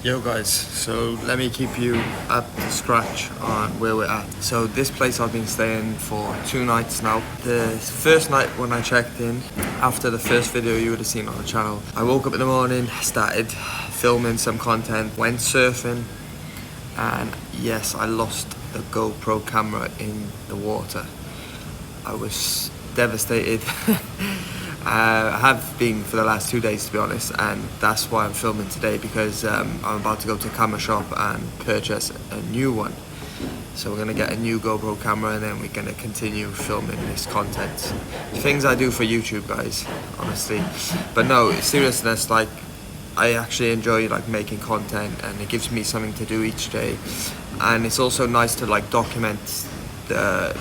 Yo guys, so let me keep you up to scratch on where we're at. So this place I've been staying for 2 nights now. The first night when I checked in, after the first video you would have seen on the channel, I woke up in the morning, started filming some content, went surfing, and yes, I lost the GoPro camera in the water. I was devastated. I have been for the last 2 days, to be honest, and that's why I'm filming today, because I'm about to go to a camera shop and purchase a new one. So we're going to get a new GoPro camera, and then we're going to continue filming this content. Things I do for YouTube, guys, honestly. But no, seriousness, like, I actually enjoy like making content, and it gives me something to do each day. And it's also nice to like document the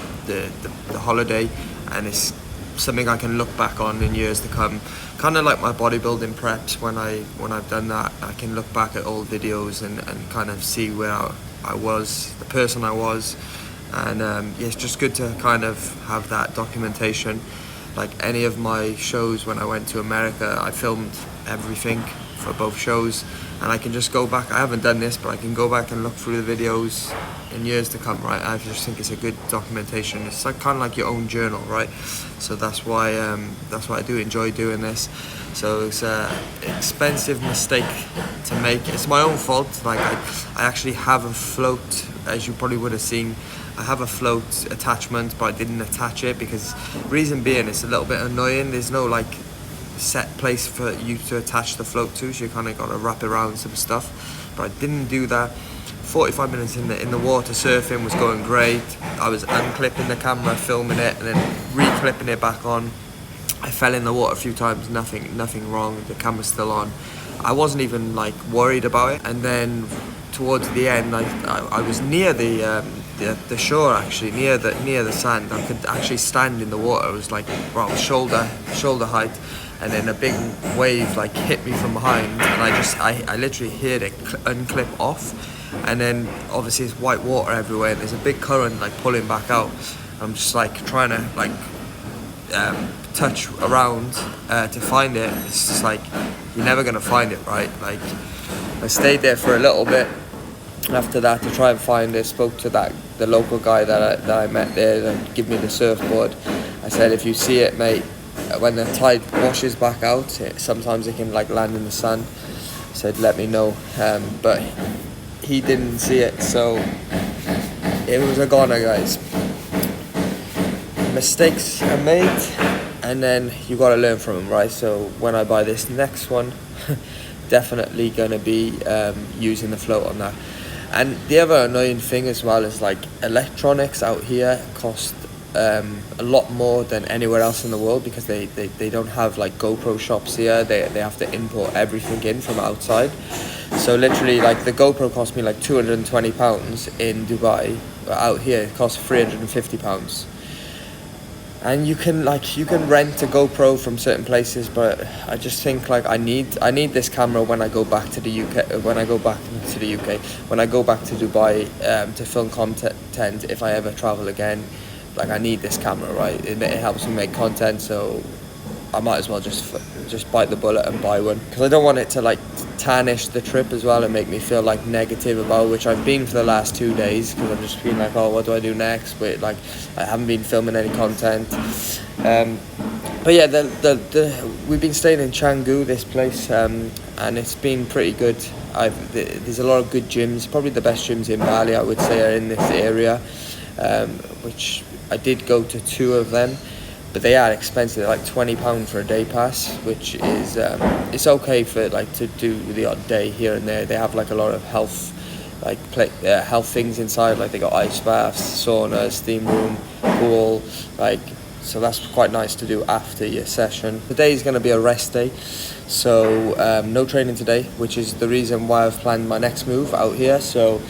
holiday, and it's something I can look back on in years to come. Kind of like my bodybuilding preps, when I've done that, I can look back at old videos and kind of see where I was, the person I was, and yeah, it's just good to kind of have that documentation. Like any of my shows when I went to America, I filmed everything for both shows, and I can just go back. I haven't done this, but I can go back and look through the videos in years to come, right? I just think it's a good documentation. It's like kind of like your own journal, right? So that's why I do enjoy doing this. So it's an expensive mistake to make. It's my own fault. Like I actually have a float, as you probably would have seen. I have a float attachment, but I didn't attach it because reason being, it's a little bit annoying. There's no like set place for you to attach the float to, so you kind of got to wrap around some stuff. But I didn't do that. 45 minutes in the water surfing was going great. I was unclipping the camera, filming it, and then reclipping it back on. I fell in the water a few times, nothing wrong, the camera's still on. I wasn't even like worried about it. And then towards the end, I was near the shore, actually, near the sand. I could actually stand in the water. It was like, well, shoulder height. And then a big wave like hit me from behind, and I literally heard it unclip off. And then obviously it's white water everywhere, and there's a big current like pulling back out. I'm just like trying to like touch around to find it. It's just like you're never gonna find it, right? Like I stayed there for a little bit after that to try and find it. Spoke to the local guy that I met there that gave me the surfboard. I said, if you see it, mate, when the tide washes back out, sometimes it can like land in the sand. I said, let me know, but he didn't see it, so it was a goner, guys. Mistakes are made, and then you got to learn from them, right? So when I buy this next one, definitely gonna be using the float on that. And the other annoying thing as well is like electronics out here cost a lot more than anywhere else in the world, because they don't have like GoPro shops here. They have to import everything in from outside. So literally, like the GoPro cost me like £220 in Dubai, but out here it costs £350. And you can rent a GoPro from certain places, but I just think like I need this camera when I go back to the UK. When I go back to Dubai to film content, if I ever travel again. Like I need this camera, right? It helps me make content, so I might as well just bite the bullet and buy one, because I don't want it to like tarnish the trip as well and make me feel like negative about, which I've been for the last 2 days, because I've just been like, oh, what do I do next? But like I haven't been filming any content. But yeah, we've been staying in Canggu, this place, and it's been pretty good. There's a lot of good gyms. Probably the best gyms in Bali, I would say, are in this area, which I did go to 2 of them, but they are expensive. They're like £20 for a day pass, which is it's okay for like to do the odd day here and there. They have like a lot of health things inside, like they got ice baths, sauna, steam room, pool, like, so that's quite nice to do after your session. Today is going to be a rest day, so no training today, which is the reason why I've planned my next move out here. So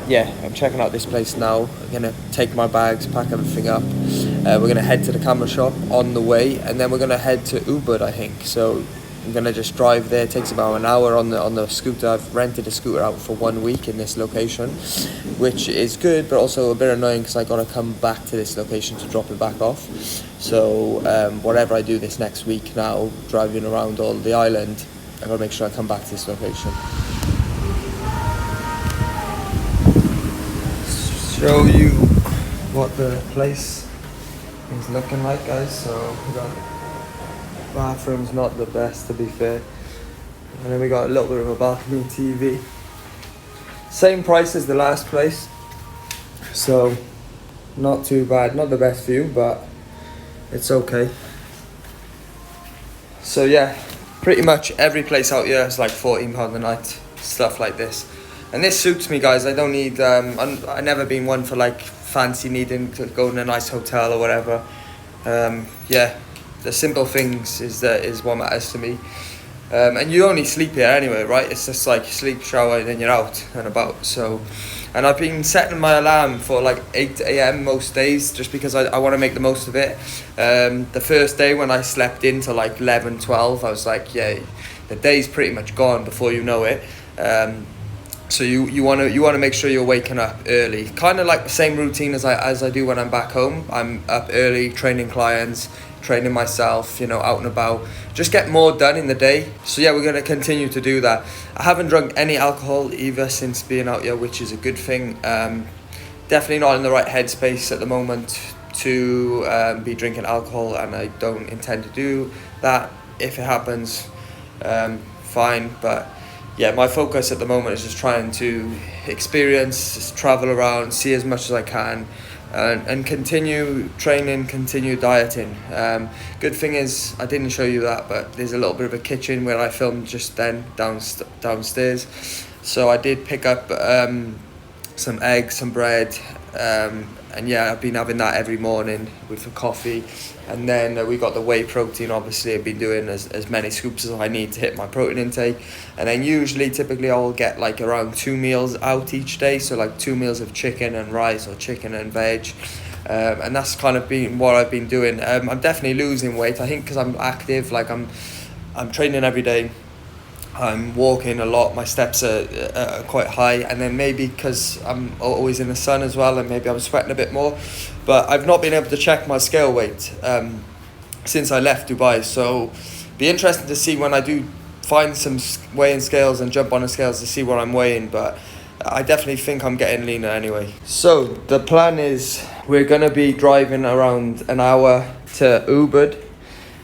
yeah, I'm checking out this place now. I'm gonna take my bags, pack everything up. We're gonna head to the camera shop on the way, and then we're gonna head to Ubud, I think. So I'm gonna just drive there. It takes about an hour on the scooter. I've rented a scooter out for 1 week in this location, which is good, but also a bit annoying because I gotta come back to this location to drop it back off. So whatever I do this next week now, driving around all the island, I gotta make sure I come back to this location. show you what the place is looking like, guys. So we got bathroom's not the best, to be fair, and then we got a little bit of a balcony TV. Same price as the last place, so not too bad. Not the best view, but it's okay. So yeah, pretty much every place out here is like £14 a night, stuff like this. And this suits me, guys. I don't need, I've never been one for like fancy needing to go in a nice hotel or whatever. Yeah, the simple things is what matters to me. And you only sleep here anyway, right? It's just like sleep, shower, and then you're out and about. So, and I've been setting my alarm for like 8 a.m. most days, just because I want to make the most of it. The first day when I slept in till like 11, 12, I was like, yeah, the day's pretty much gone before you know it. So you want to make sure you're waking up early, kind of like the same routine as I do when I'm back home. I'm up early, training clients, training myself, you know, out and about, just get more done in the day. So yeah, we're going to continue to do that. I haven't drunk any alcohol either since being out here, which is a good thing. Definitely not in the right headspace at the moment to be drinking alcohol, and I don't intend to do that. If it happens, fine, but yeah, my focus at the moment is just trying to experience, just travel around, see as much as I can, and continue training, continue dieting. Good thing is, I didn't show you that, but there's a little bit of a kitchen where I filmed just then downstairs. So I did pick up some eggs, some bread, and yeah, I've been having that every morning with a coffee. And then we got the whey protein. Obviously, I've been doing as many scoops as I need to hit my protein intake. And then typically I'll get like around 2 meals out each day. So like 2 meals of chicken and rice, or chicken and veg. And that's kind of been what I've been doing. I'm definitely losing weight. I think because I'm active, like I'm training every day. I'm walking a lot, my steps are quite high, and then maybe because I'm always in the sun as well, and maybe I'm sweating a bit more, but I've not been able to check my scale weight since I left Dubai. So be interesting to see when I do find some weighing scales and jump on the scales to see what I'm weighing, but I definitely think I'm getting leaner anyway. So the plan is we're going to be driving around an hour to Ubud.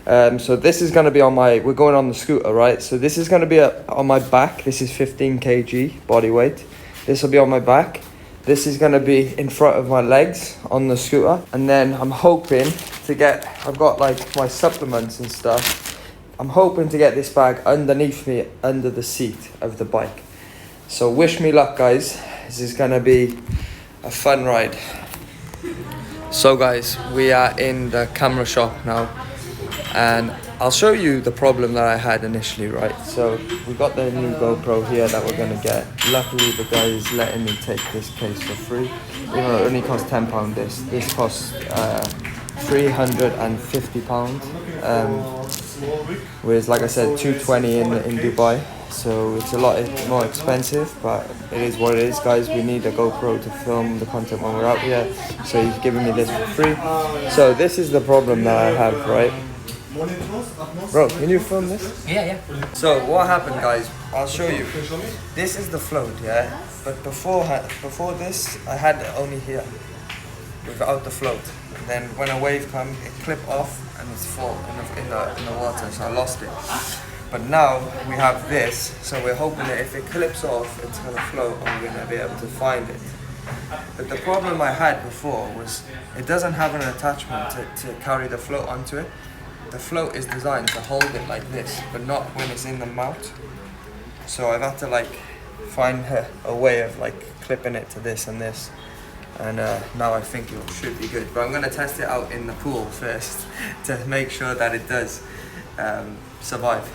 So this is going to be we're going on the scooter, right? So this is going to be on my back. This is 15 kg body weight. This will be on my back. This is going to be in front of my legs on the scooter. And then I'm hoping to I've got like my supplements and stuff. I'm hoping to get this bag underneath me, under the seat of the bike. So wish me luck, guys. This is going to be a fun ride. So guys, we are in the camera shop now. And I'll show you the problem that I had initially, right? So we got the new GoPro here that we're going to get. Luckily, the guy is letting me take this case for free. Even though it only costs £10, this costs £350. Whereas, like I said, $220 in Dubai. So it's a lot more expensive, but it is what it is, guys. We need a GoPro to film the content when we're out here. So he's giving me this for free. So this is the problem that I have, right? Bro, can you film this? Yeah. So what happened, guys, I'll show you. This is the float, yeah? But before this, I had it only here, without the float. And then when a wave comes, it clipped off and it's fall in the water, so I lost it. But now we have this, so we're hoping that if it clips off, it's gonna float and we're gonna be able to find it. But the problem I had before was it doesn't have an attachment to carry the float onto it. The float is designed to hold it like this, but not when it's in the mount. So I've had to like find a way of like clipping it to this and this. And now I think it should be good. But I'm going to test it out in the pool first to make sure that it does survive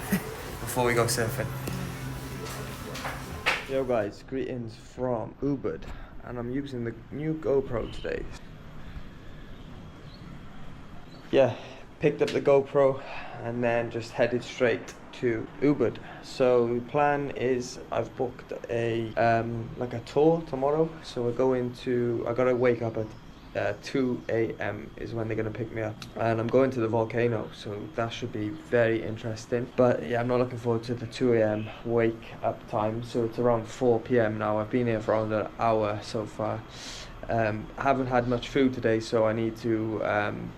before we go surfing. Yo guys, greetings from Ubud. And I'm using the new GoPro today. Yeah. Picked up the GoPro and then just headed straight to Ubud. So the plan is I've booked a like a tour tomorrow. So we're going to, I gotta wake up at 2 a.m. is when they're gonna pick me up, and I'm going to the Volcano, so that should be very interesting. But yeah, I'm not looking forward to the 2 a.m. wake up time. So it's around 4 p.m. now. I've been here for around an hour so far. I haven't had much food today, so I need to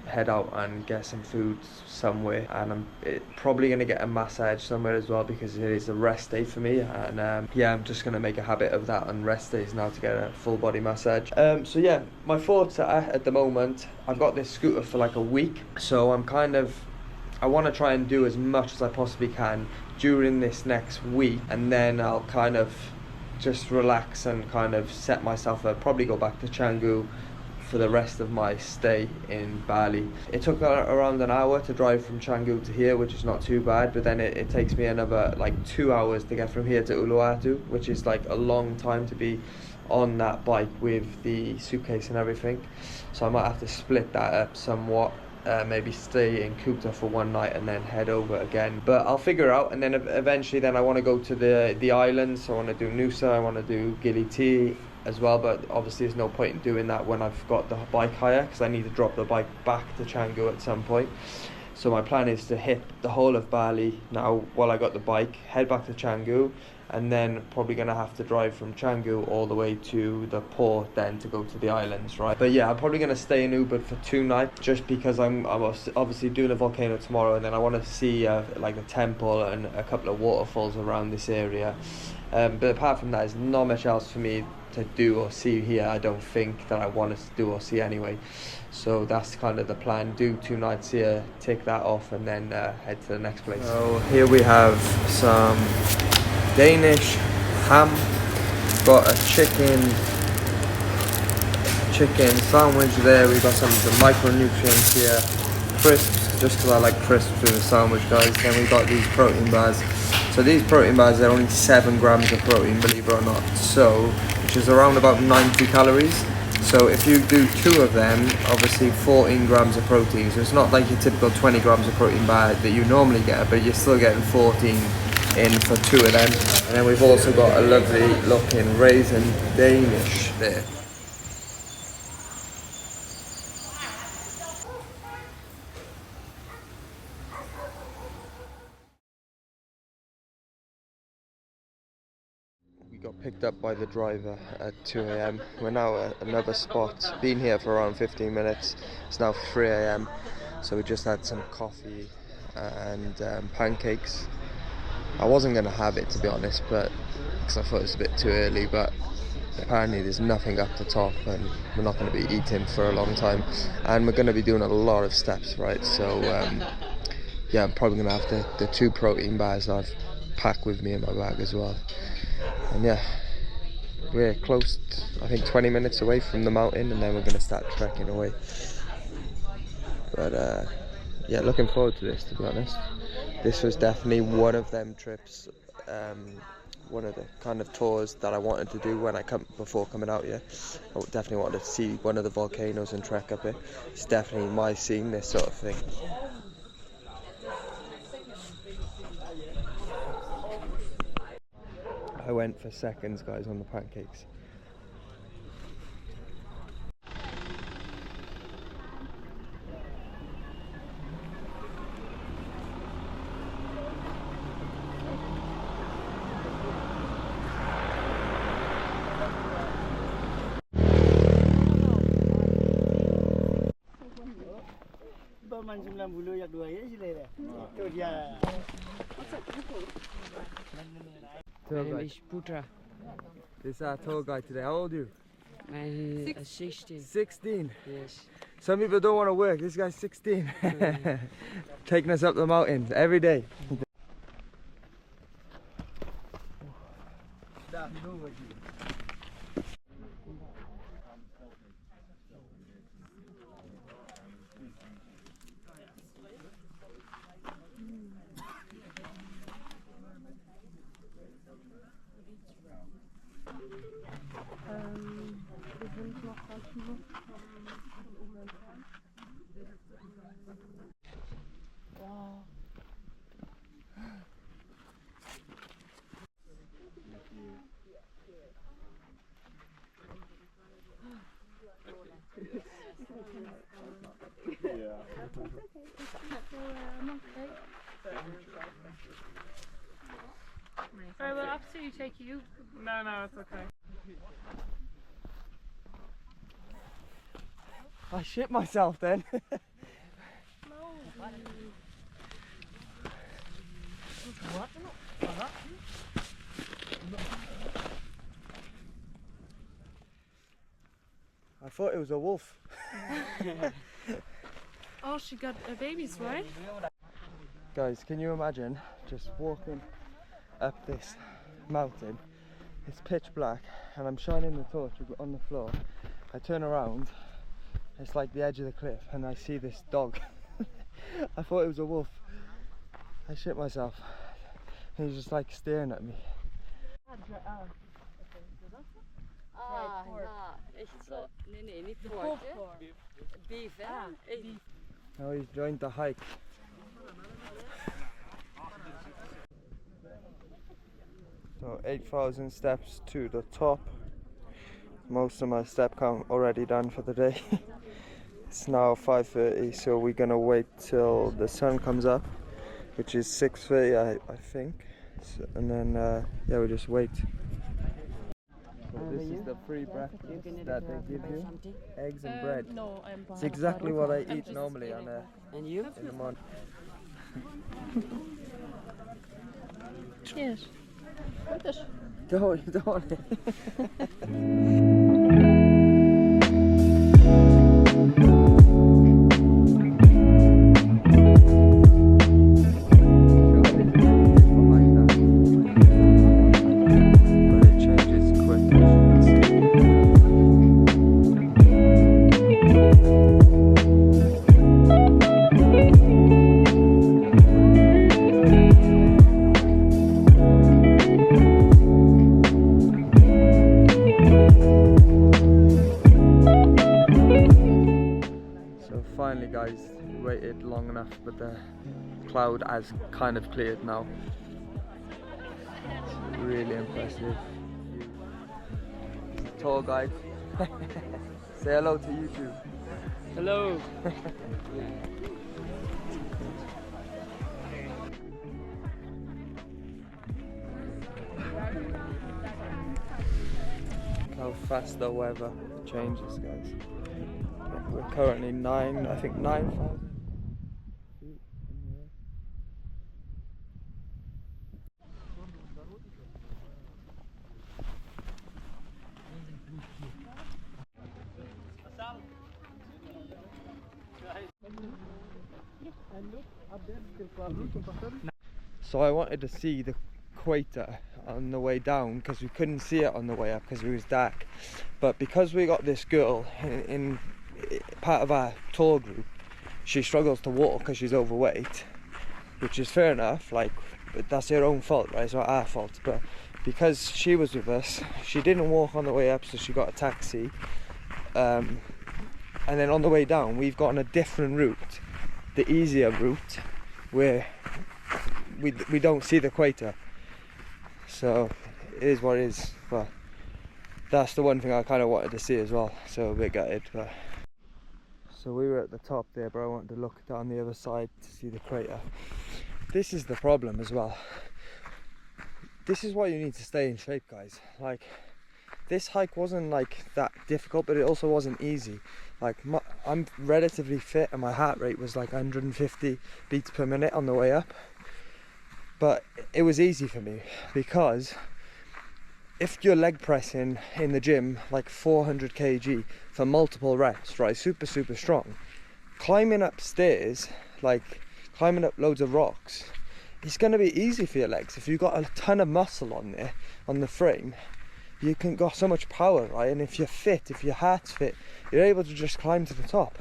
head out and get some food somewhere, and I'm probably going to get a massage somewhere as well, because it is a rest day for me, and yeah, I'm just going to make a habit of that on rest days now to get a full body massage. So yeah, my thoughts are, at the moment, I've got this scooter for like a week, so I want to try and do as much as I possibly can during this next week, and then I'll kind of just relax and kind of set myself up, probably go back to Canggu for the rest of my stay in Bali. It took around an hour to drive from Canggu to here, which is not too bad, but then it takes me another like 2 hours to get from here to Uluwatu, which is like a long time to be on that bike with the suitcase and everything. So I might have to split that up somewhat. Maybe stay in Kuta for one night and then head over again, but I'll figure out. And then eventually then I want to go to the islands. So I want to do Nusa, I want to do Gili T as well, but obviously there's no point in doing that when I've got the bike hire, because I need to drop the bike back to Canggu at some point. So my plan is to hit the whole of Bali now while I got the bike, head back to Canggu, and then probably going to have to drive from Canggu all the way to the port then to go to the islands, right? But yeah, I'm probably going to stay in Ubud for 2 nights, just because I'm obviously doing a volcano tomorrow, and then I want to see like a temple and a couple of waterfalls around this area. But apart from that, there's not much else for me to do or see here, I don't think, that I want to do or see anyway. So that's kind of the plan. Do 2 nights here, take that off, and then head to the next place. So here we have some Danish ham, got a chicken sandwich there. We've got some of the micronutrients here, crisps, just because I like crisps with a sandwich, guys. Then we got these protein bars. So these protein bars are only 7 grams of protein, believe it or not, so which is around about 90 calories. So if you do 2 of them, obviously 14 grams of protein. So it's not like your typical 20 grams of protein bar that you normally get, but you're still getting 14 in for 2 of them. And then we've also got a lovely looking raisin Danish there. Got picked up by the driver at 2 a.m. We're now at another spot. Been here for around 15 minutes. It's now 3 a.m. So we just had some coffee and pancakes. I wasn't going to have it, to be honest, but because I thought it was a bit too early, but apparently there's nothing up the top and we're not going to be eating for a long time, and we're going to be doing a lot of steps, right? So yeah, I'm probably going to have the 2 protein bars I've packed with me in my bag as well. And yeah, we're close, I think 20 minutes away from the mountain, and then we're going to start trekking away. But yeah, looking forward to this, to be honest. This was definitely one of them trips, one of the kind of tours that I wanted to do when before coming out here. I definitely wanted to see one of the volcanoes and trek up it. It's definitely my scene, this sort of thing. I went for seconds, guys, on the pancakes. This is our tour guide today. How old are you? 16. 16? Yes. Some people don't want to work. This guy's 16. Taking us up the mountains every day. Alright, we'll have to take you. No, it's okay. I shit myself then. I thought it was a wolf. Oh, she got babies, right? Guys, can you imagine just walking up this mountain? It's pitch black and I'm shining the torch on the floor. I turn around, it's like the edge of the cliff, and I see this dog. I thought it was a wolf. I shit myself. He was just like staring at me. Ah, ja, echt zo. Nee, niet pork. Beef, hè? Now he's joined the hike. So 8,000 steps to the top. Most of my step count already done for the day. It's now 5:30, so we're gonna wait till the sun comes up, which is 6:30 I think. So, and then yeah, we just wait. So this is the free breakfast that they give you. Eggs and bread. No, I'm It's exactly what I eat normally on And you? in the morning. Cheers. Don't want it. Finally guys, we waited long enough, but the cloud has kind of cleared now. It's really impressive. Tour guide. Say hello to YouTube. Hello. How fast the weather changes, guys. We're currently 9,000 feet in the air. So I wanted to see the equator on the way down because we couldn't see it on the way up because it was dark. But because we got this girl in part of our tour group, she struggles to walk because she's overweight, which is fair enough, like, but that's her own fault, right? It's not our fault. But because she was with us, she didn't walk on the way up, so she got a taxi, and then on the way down we've gotten a different route, the easier route, where we don't see the equator. So it is what it is, but that's the one thing I kind of wanted to see as well, so a bit gutted. But so we were at the top there, but I wanted to look down the other side to see the crater. This is the problem as well. This is why you need to stay in shape, guys. Like, this hike wasn't like that difficult, but it also wasn't easy. Like, I'm relatively fit and my heart rate was like 150 beats per minute on the way up. But it was easy for me because if you're leg pressing in the gym like 400 kg for multiple reps, right, super strong, climbing up stairs, like climbing up loads of rocks, it's going to be easy for your legs. If you've got a ton of muscle on there, on the frame, you can got so much power, right? And if you're fit, if your heart's fit, you're able to just climb to the top.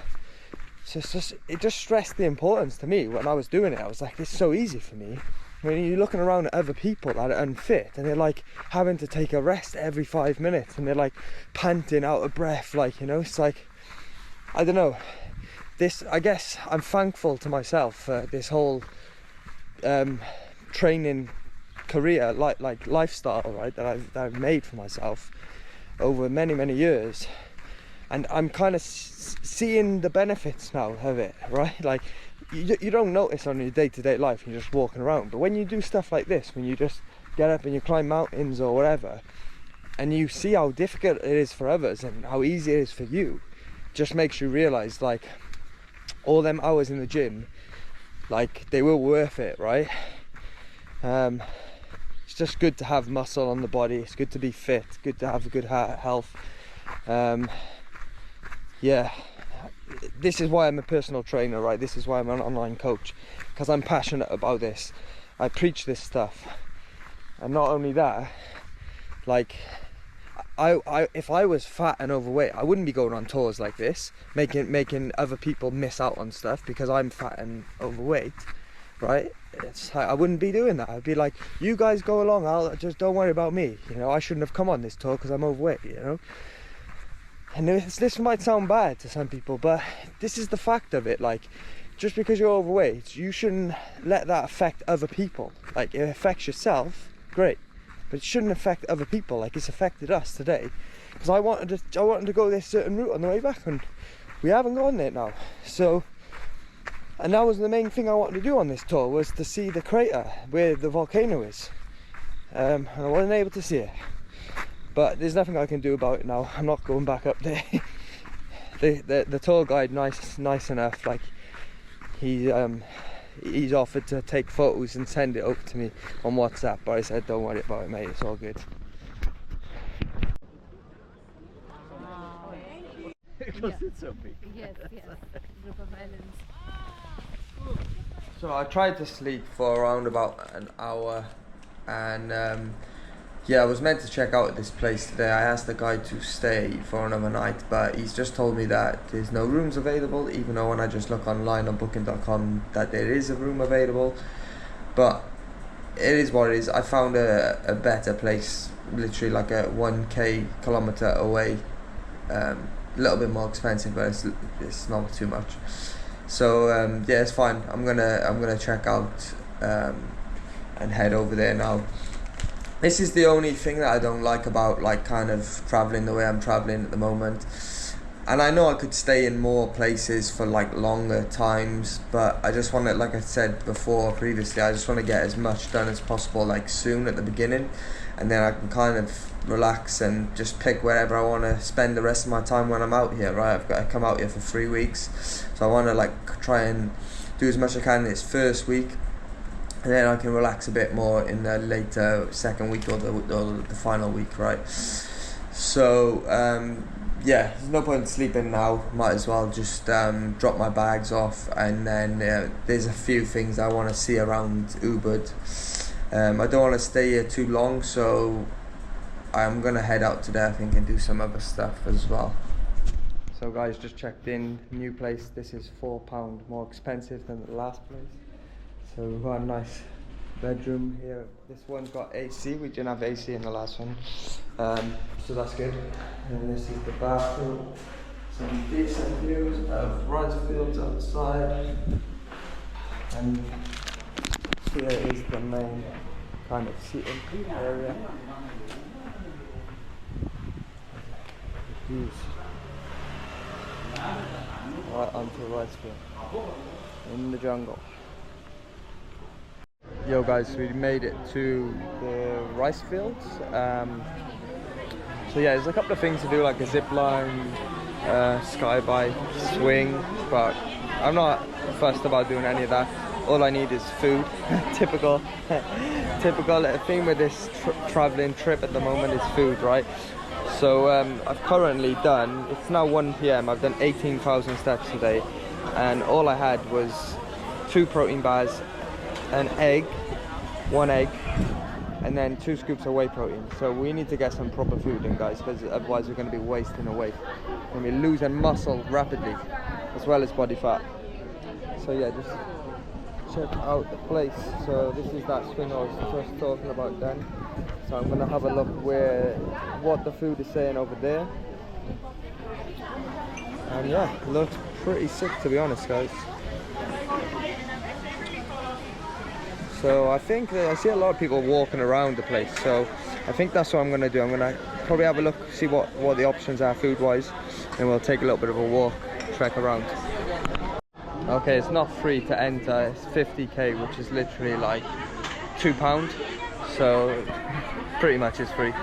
So it just stressed the importance to me when I was doing it. I was like, it's so easy for me. When you're looking around at other people that are unfit and they're like having to take a rest every 5 minutes and they're like panting out of breath, like, you know, it's like, I don't know, this, I guess I'm thankful to myself for this whole training career, like lifestyle, right, that I've made for myself over many years. And I'm kind of seeing the benefits now of it, right? Like, you don't notice on your day-to-day life, you're just walking around, but when you do stuff like this, when you just get up and you climb mountains or whatever, and you see how difficult it is for others and how easy it is for you, just makes you realize, like, all them hours in the gym, like, they were worth it, right? It's just good to have muscle on the body. It's good to be fit, good to have a good health. Yeah, this is why I'm a personal trainer, right? This is why I'm an online coach, because I'm passionate about this. I preach this stuff. And not only that, like, if I was fat and overweight, I wouldn't be going on tours like this, making other people miss out on stuff because I'm fat and overweight, right? It's like, I wouldn't be doing that. I'd be like, you guys go along, I'll just, don't worry about me. You know, I shouldn't have come on this tour because I'm overweight, you know? And this might sound bad to some people, but this is the fact of it. Like, just because you're overweight, you shouldn't let that affect other people. Like, it affects yourself, great, but it shouldn't affect other people like it's affected us today. Because I wanted to go this certain route on the way back, and we haven't gone it now. So, and that was the main thing I wanted to do on this tour, was to see the crater where the volcano is. And I wasn't able to see it. But there's nothing I can do about it now. I'm not going back up there. the tour guide, nice enough. Like, he's offered to take photos and send it over to me on WhatsApp. But I said, don't worry about it, mate. It's all good. Because it's so big. Yes, group of islands. So I tried to sleep for around about an hour, and yeah, I was meant to check out this place today. I asked the guy to stay for another night, but he's just told me that there's no rooms available, even though when I just look online on booking.com that there is a room available. But it is what it is. I found a better place, literally like a 1k kilometer away. A little bit more expensive, but it's not too much. So yeah, it's fine. I'm gonna check out and head over there now. This is the only thing that I don't like about, like, kind of traveling the way I'm traveling at the moment. And I know I could stay in more places for like longer times, but I just want to, like I said before previously, I just want to get as much done as possible, like, soon at the beginning, and then I can kind of relax and just pick wherever I want to spend the rest of my time when I'm out here, right? I've got to come out here for 3 weeks, so I want to, like, try and do as much as I can in this first week, and then I can relax a bit more in the later second week or the final week, right? So yeah, there's no point in sleeping now. Might as well just drop my bags off, and then there's a few things I want to see around Ubud. I don't want to stay here too long, so I'm gonna head out today, I think, and do some other stuff as well. So guys, just checked in, new place. This is £4 more expensive than the last place. So we've got a nice bedroom here. This one's got AC. We didn't have AC in the last one, so that's good. And this is the bathroom. Some decent views of rice fields outside. And here is the main kind of seating area. Views right onto the rice field in the jungle. Yo guys, we made it to the rice fields. So yeah, there's a couple of things to do, like a zip line, sky bike, swing, but I'm not fussed about doing any of that. All I need is food. typical thing with this traveling trip at the moment is food, right? So I've currently done, it's now 1 PM, I've done 18,000 steps today, and all I had was 2 protein bars, an egg, 1 egg, and then 2 scoops of whey protein. So we need to get some proper food in, guys, because otherwise we're going to be wasting away. We're going to be losing muscle rapidly, as well as body fat. So yeah, just check out the place. So this is that swing I was just talking about then. So I'm going to have a look what the food is saying over there. And yeah, it looks pretty sick, to be honest, guys. So I think I see a lot of people walking around the place, so I think that's what I'm going to do. I'm going to probably have a look, see what the options are food-wise, and we'll take a little bit of a walk, trek around. Okay, it's not free to enter, it's 50k, which is literally like £2, so pretty much it's free.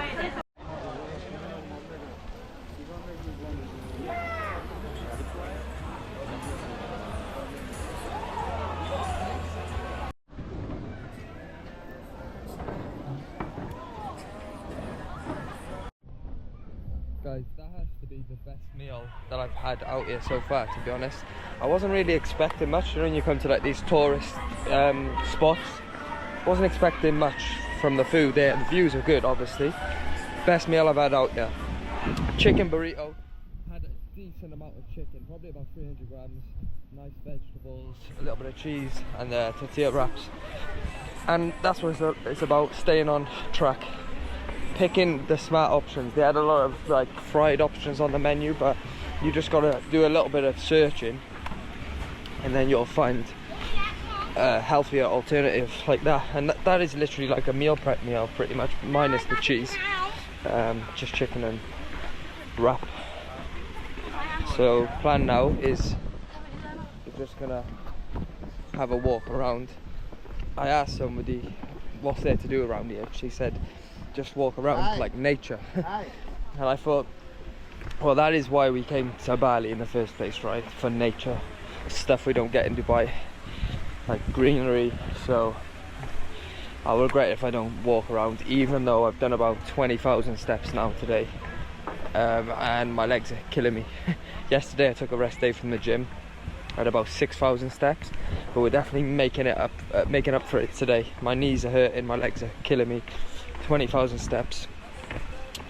Guys, that has to be the best meal that I've had out here so far, to be honest. I wasn't really expecting much. You know, when you come to like these tourist spots, wasn't expecting much from the food there. The views are good, obviously. Best meal I've had out here. Chicken burrito. Had a decent amount of chicken, probably about 300 grams. Nice vegetables, a little bit of cheese, and tortilla wraps. And that's what it's about, staying on track. Picking the smart options. They had a lot of like fried options on the menu, but you just gotta do a little bit of searching and then you'll find a healthier alternative like that. And that is literally like a meal prep meal, pretty much, minus the cheese. Just chicken and wrap. So plan now is we're just gonna have a walk around. I asked somebody what's there to do around here. She said just walk around like nature. And I thought, well, that is why we came to Bali in the first place, right? For nature, stuff we don't get in Dubai, like greenery. So I'll regret if I don't walk around, even though I've done about 20,000 steps now today, and my legs are killing me. Yesterday I took a rest day from the gym. I had about 6,000 steps, but we're definitely making up for it today. My knees are hurting, my legs are killing me. 20,000 steps.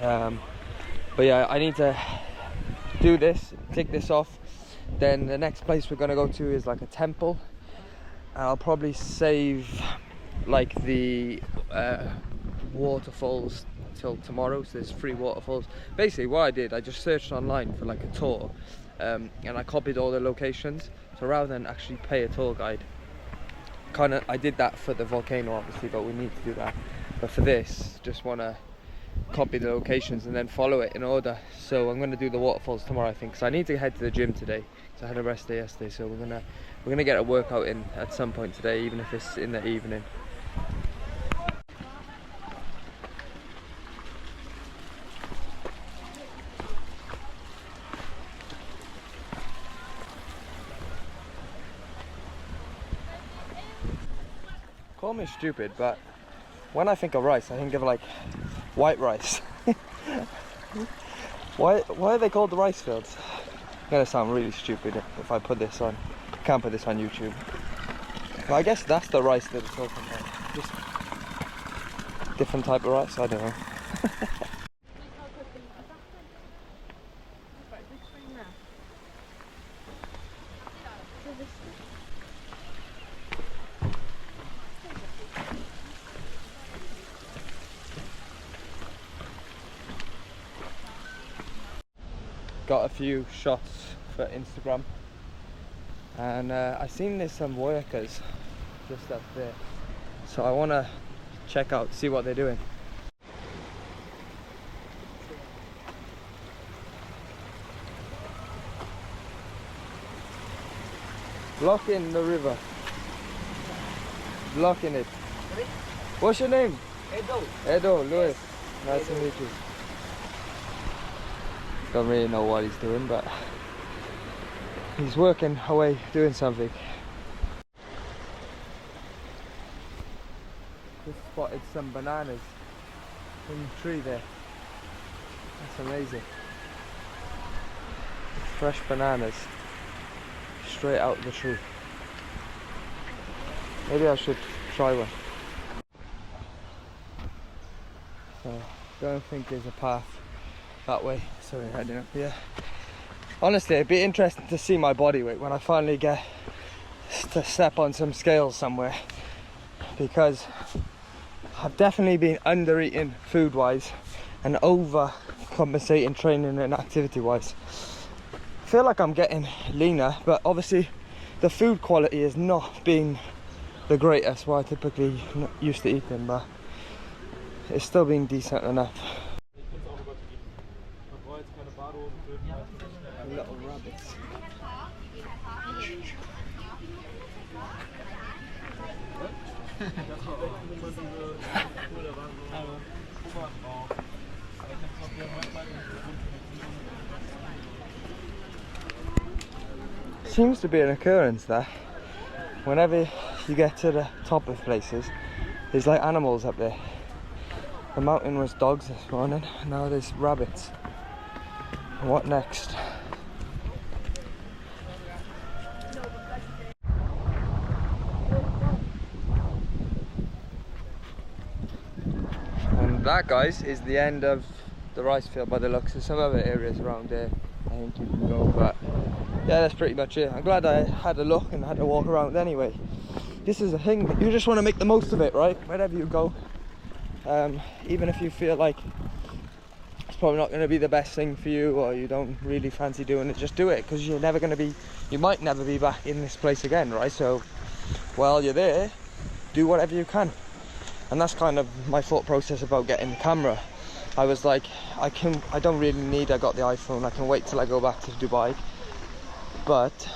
But yeah, I need to do this, tick this off. Then the next place we're gonna go to is like a temple. And I'll probably save like the waterfalls till tomorrow. So there's 3 waterfalls. Basically what I did, I just searched online for like a tour, and I copied all the locations. So rather than actually pay a tour guide, I did that for the volcano obviously, but we need to do that. But for this, just want to copy the locations and then follow it in order. So I'm going to do the waterfalls tomorrow, I think, because I need to head to the gym today. So I had a rest day yesterday, so we're gonna get a workout in at some point today, even if it's in the evening. Call me stupid, but when I think of rice, I think of like white rice. Why are they called the rice fields? I'm gonna sound really stupid if I put this on. Can't put this on YouTube. But I guess that's the rice that it's talking about. Just different type of rice, I don't know. Got a few shots for Instagram, and I seen there's some workers just up there, so I want to check out, see what they're doing. Blocking the river, blocking it. What's your name? Edo, Lewis. Nice to meet you. Don't really know what he's doing, but he's working away, doing something. Just spotted some bananas in the tree there. That's amazing. Fresh bananas straight out of the tree. Maybe I should try one. So, don't think there's a path that way, so we're heading up here. Honestly, it'd be interesting to see my body weight when I finally get to step on some scales somewhere, because I've definitely been under eating food wise and overcompensating training and activity wise. I feel like I'm getting leaner, but obviously the food quality has not been the greatest what I typically used to eating, but it's still been decent enough. Little rabbits. Seems to be an occurrence there. Whenever you get to the top of places, there's like animals up there. The mountain was dogs this morning, now there's rabbits. What next? And that, guys, is the end of the rice field by the looks. There's some other areas around there I think you can go, but yeah, that's pretty much it. I'm glad I had a look and had to walk around anyway. This is a thing, you just want to make the most of it, right? Wherever you go, even if you feel like it's probably not going to be the best thing for you, or you don't really fancy doing it, just do it, because you're never going to be, you might never be back in this place again, right? So while you're there, do whatever you can. And that's kind of my thought process about getting the camera. I was like, I don't really need, I got the iPhone, I can wait till I go back to Dubai. But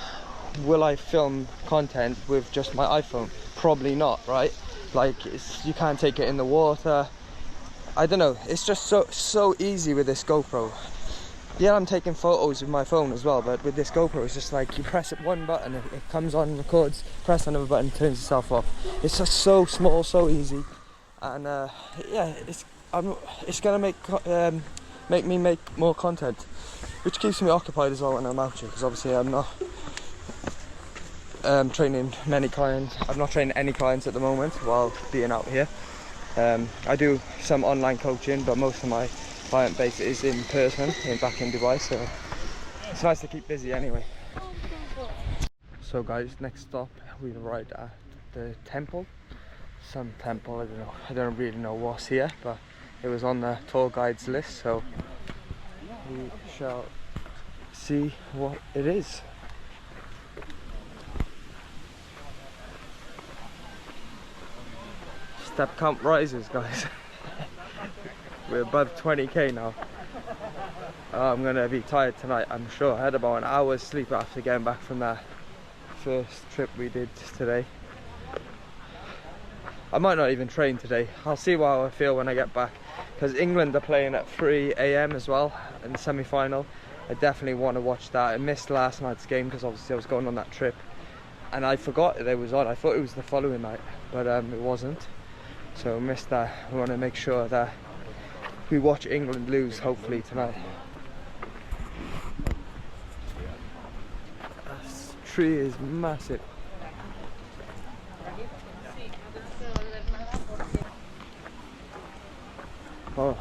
will I film content with just my iPhone? Probably not, right? Like, you can't take it in the water. I don't know, it's just so easy with this GoPro. Yeah, I'm taking photos with my phone as well, but with this GoPro it's just like you press one button, it comes on, records, press another button, it turns itself off. It's just so small, so easy, and yeah, it's gonna make me make more content, which keeps me occupied as well when I'm out here, because obviously I'm not training many clients. I'm not training any clients at the moment while being out here. I do some online coaching, but most of my client base is in person, back in Dubai, so it's nice to keep busy anyway. So guys, next stop we arrived at the temple. Some temple, I don't really know what's here, but it was on the tour guide's list, so we shall see what it is. Step count rises, guys. We're above 20k now. I'm gonna be tired tonight, I'm sure. I had about an hour's sleep after getting back from that first trip we did today. I might not even train today. I'll see how I feel when I get back, because England are playing at 3 AM as well in the semi-final. I definitely want to watch that. I missed last night's game because obviously I was going on that trip, and I forgot it was on. I thought it was the following night, but it wasn't. So I missed that. We want to make sure that we watch England lose, hopefully, tonight. This tree is massive. Oh,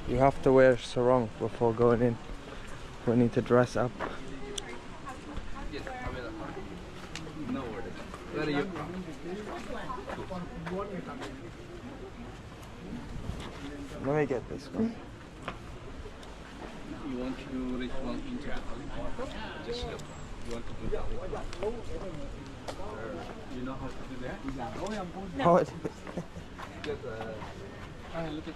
you have to wear sarong before going in. We need to dress up. Let me get this one. You want to do ritual in Japan? Just look. You want to do that? You know how to do that? Oh, it Look at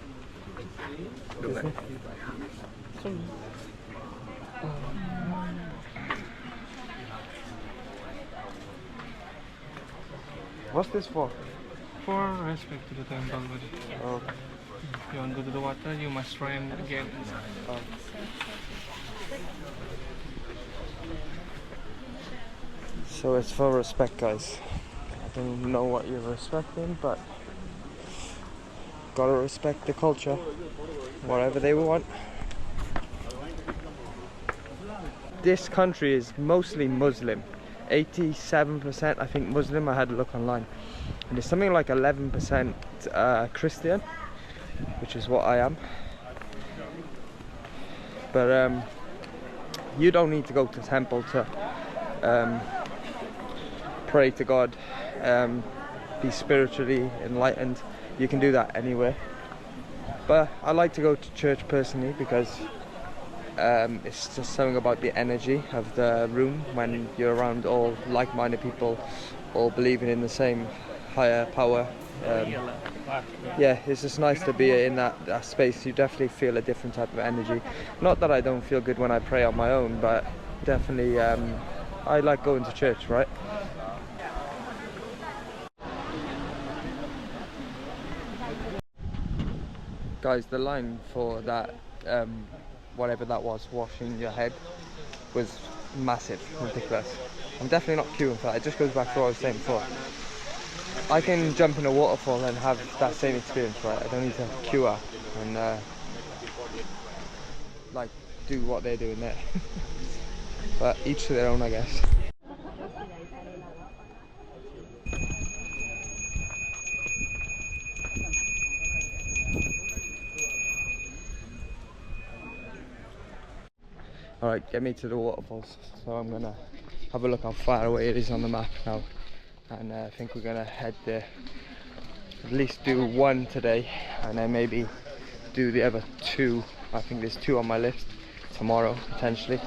What's this for? For respect to the temple, buddy. Oh, If you want to go to the water, you must swim again. oh. So it's for respect, guys. I don't know what you're respecting, but gotta respect the culture, whatever they want. This country is mostly Muslim, 87% I think Muslim. I had a look online, and it's something like 11% Christian, which is what I am. But you don't need to go to temple to pray to God, be spiritually enlightened. You can do that anywhere, but I like to go to church personally because it's just something about the energy of the room when you're around all like-minded people, all believing in the same higher power. Yeah, it's just nice to be in that space. You definitely feel a different type of energy. Not that I don't feel good when I pray on my own, but definitely I like going to church, right? Guys, the line for that, whatever that was, washing your head, was massive, ridiculous. I'm definitely not queuing for that. It just goes back to what I was saying before. I can jump in a waterfall and have that same experience, right? I don't need to queue up. And like do what they're doing there. But each to their own, I guess. Alright, get me to the waterfalls. So I'm gonna have a look how far away it is on the map now. And I think we're gonna head there. At least do one today, and then maybe do the other two. I think there's two on my list tomorrow, potentially.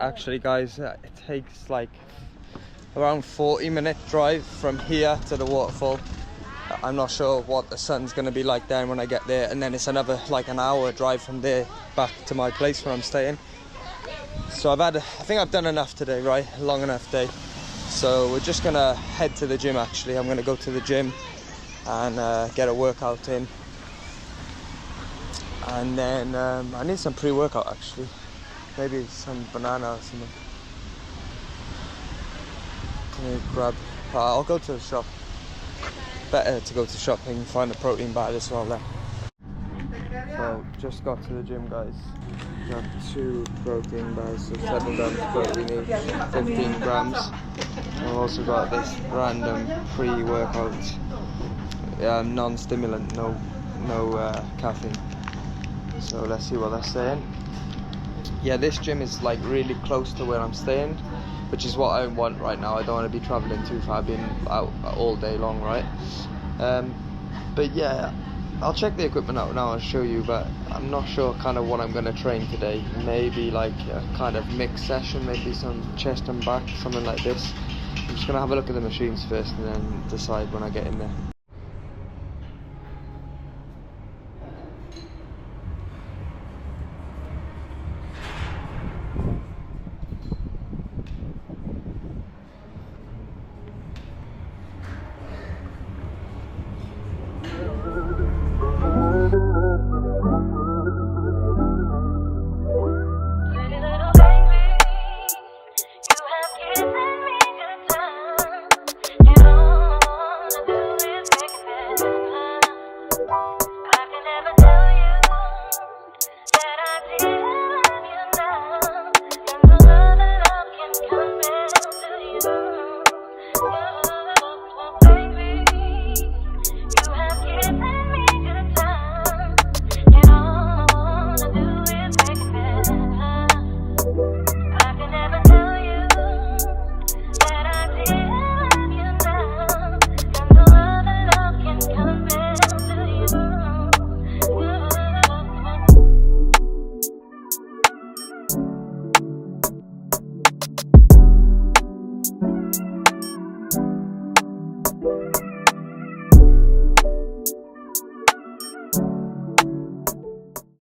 Actually guys, it takes like around 40-minute drive from here to the waterfall. I'm not sure what the sun's going to be like then when I get there, and then it's another like an hour drive from there back to my place where I'm staying. So I think I've done enough today, right? Long enough day. So we're just gonna head to the gym. Actually, I'm gonna go to the gym and get a workout in, and then I need some pre-workout actually. Maybe some banana or something. Grab. I'll go to the shop. Better to go to shopping, find a protein bar as well then. So just got to the gym, guys. Got 2 protein bars, so 7 grams protein each, 15 grams. I've also got this random pre-workout, non-stimulant, no caffeine. So let's see what they're saying. Yeah, this gym is like really close to where I'm staying, which is what I want right now. I don't want to be traveling too far, being out all day long, right? But yeah, I'll check the equipment out now and show you, but I'm not sure kind of what I'm going to train today. Maybe like a kind of mixed session, maybe some chest and back, something like this. I'm just going to have a look at the machines first and then decide when I get in there.